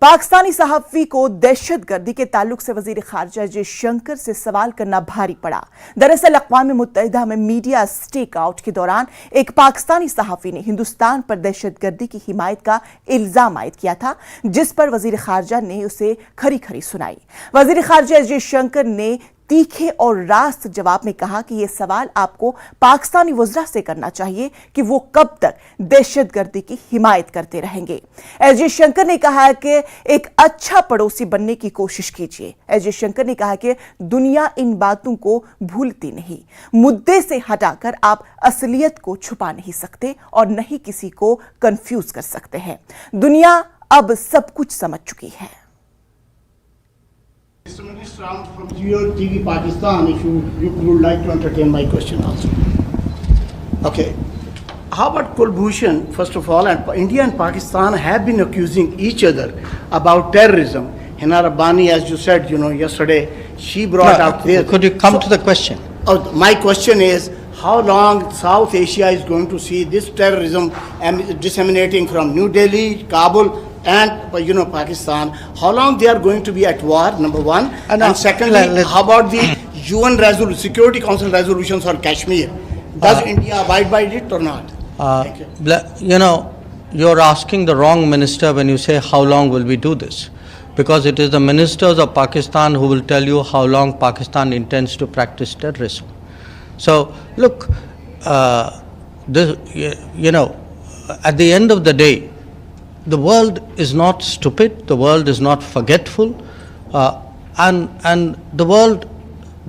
पाकिस्तानी सहाफ़ी को दहशतगर्दी के ताल्लुक से वज़ीर ख़ारजा जयशंकर से सवाल करना भारी पड़ा। दरअसल अक़वाम मुत्तहिदा में मीडिया स्टेक आउट के दौरान एक पाकिस्तानी सहाफ़ी ने हिंदुस्तान पर दहशतगर्दी की हिमायत का इल्ज़ाम आयद किया था, जिस पर वज़ीर ख़ारजा ने उसे खरी खरी सुनाई। वज़ीर ख़ारजा जयशंकर ने तीखे और रास्त जवाब में कहा कि यह सवाल आपको पाकिस्तानी वज़रा से करना चाहिए कि वो कब तक दहशतगर्दी की हिमायत करते रहेंगे। जयशंकर ने कहा कि एक अच्छा पड़ोसी बनने की कोशिश कीजिए। जयशंकर ने कहा कि दुनिया इन बातों को भूलती नहीं, मुद्दे से हटाकर आप असलियत को छुपा नहीं सकते और न ही किसी को कंफ्यूज कर सकते हैं। दुनिया अब सब कुछ समझ चुकी है। Mr. Minister, I'm from your TV Pakistan. If you would like to entertain my question also. Okay. How about Kulbhushan? First of all, and India and Pakistan have been accusing each other about terrorism. Hina Rabbani, as you said, yesterday, she brought out this. Could you come to the question? My question is, how long South Asia is going to see this terrorism disseminating from New Delhi, Kabul, and Pakistan? How long they are going to be at war, number one, and secondly, how about the UN Security Council resolutions on Kashmir? Does India abide by it or not? Thank you. You're asking the wrong minister when you say how long will we do this, because it is the ministers of Pakistan who will tell you how long Pakistan intends to practice terrorism. So look, at the end of the day, the world is not stupid, the world is not forgetful, and the world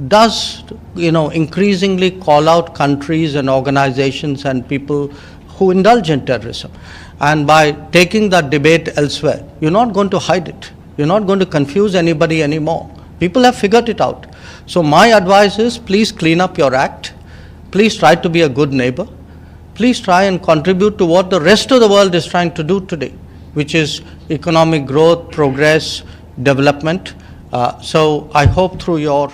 does, increasingly call out countries and organizations and people who indulge in terrorism. And by taking that debate elsewhere, you're not going to hide it. You're not going to confuse anybody anymore. People have figured it out. So my advice is, please clean up your act. Please try to be a good neighbor. Please try and contribute to what the rest of the world is trying to do today, which is economic growth, progress, development. So I hope through your...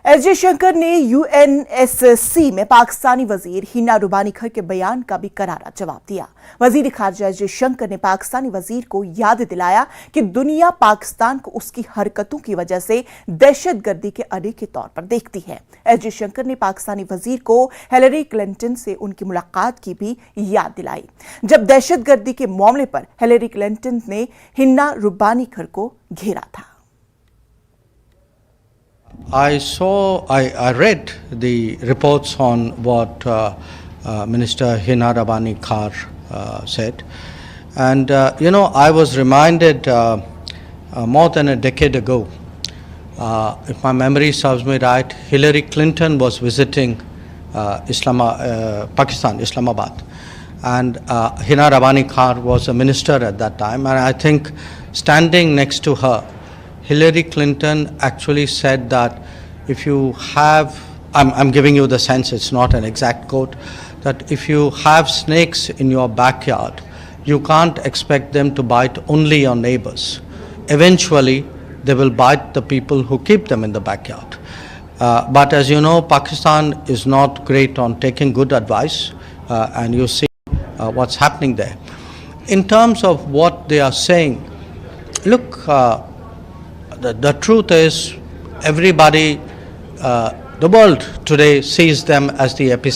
Jaishankar ने UNSC में पाकिस्तानी वजीर हिना रुबानी खर के बयान का भी करारा जवाब दिया। वजीर खारजा जयशंकर ने पाकिस्तानी वजीर को याद दिलाया कि दुनिया पाकिस्तान को उसकी हरकतों की वजह से दहशतगर्दी के अड्डे के तौर पर देखती है। जयशंकर ने पाकिस्तानी वजीर को हिलरी क्लिंटन से उनकी मुलाकात की भी याद दिलाई, जब दहशतगर्दी के मामले पर हिलरी क्लिंटन ने हिना रुबानी खर को घेरा था। I read the reports on what Minister Hina Rabani Khar said, and I was reminded more than a decade ago, if my memory serves me right, Hillary Clinton was visiting Pakistan, Islamabad, and Hina Rabani Khar was a minister at that time, and I think standing next to her, Hillary Clinton actually said that if you have, I'm giving you the sense, it's not an exact quote, that if you have snakes in your backyard, you can't expect them to bite only your neighbors. Eventually, they will bite the people who keep them in the backyard. But as you know, Pakistan is not great on taking good advice, and you see what's happening there. In terms of what they are saying, look, the truth is, everybody, the world today sees them as the epicenter